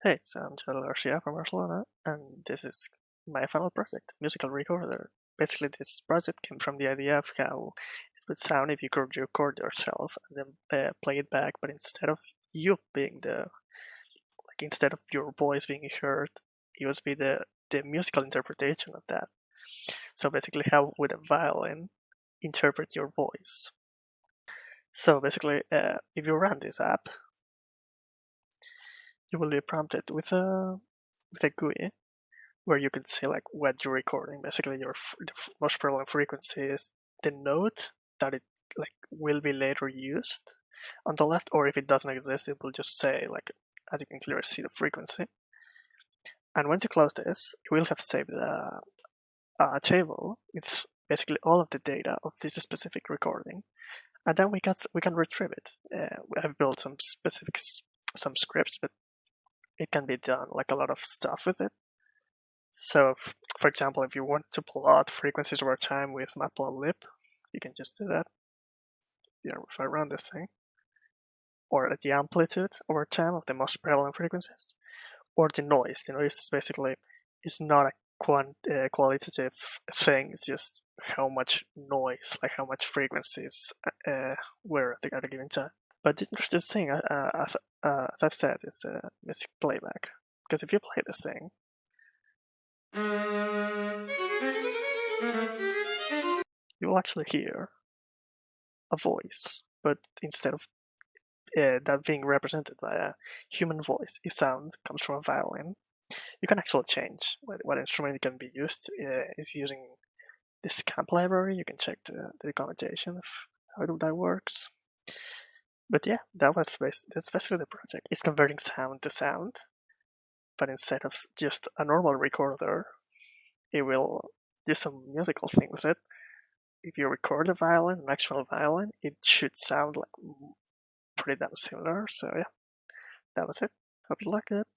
Hey, so I'm Joel Garcia from Barcelona, and this is my final project, musical recorder. Basically, this project came from the idea of how it would sound if you could record yourself and then play it back, but instead of you being instead of your voice being heard, it would be the musical interpretation of that. So basically, how would a violin interpret your voice? So basically, if you run this app, you will be prompted with a GUI where you can see like what you're recording. Basically, the most prevalent frequency is the note that it like will be later used on the left, or if it doesn't exist, it will just say like, as you can clearly see, the frequency. And once you close this, you will have saved a table. It's basically all of the data of this specific recording, and then we can retrieve it. We have built some scripts, but it can be done like a lot of stuff with it. So, for example, if you want to plot frequencies over time with matplotlib, you can just do that. Yeah, if I run this thing, or at the amplitude over time of the most prevalent frequencies, or the noise. The noise is basically is not a qualitative thing. It's just how much noise, like how much frequencies were at a given time. But the interesting thing, as I've said, is the music playback. Because if you play this thing, you will actually hear a voice, but instead of that being represented by a human voice, a sound comes from a violin. You can actually change what instrument can be used. Is using this camp library. You can check the documentation of how that works. But yeah, that's basically the project. It's converting sound to sound, but instead of just a normal recorder, it will do some musical thing with it. If you record a violin, an actual violin, it should sound like pretty damn similar. So yeah, that was it. Hope you liked it.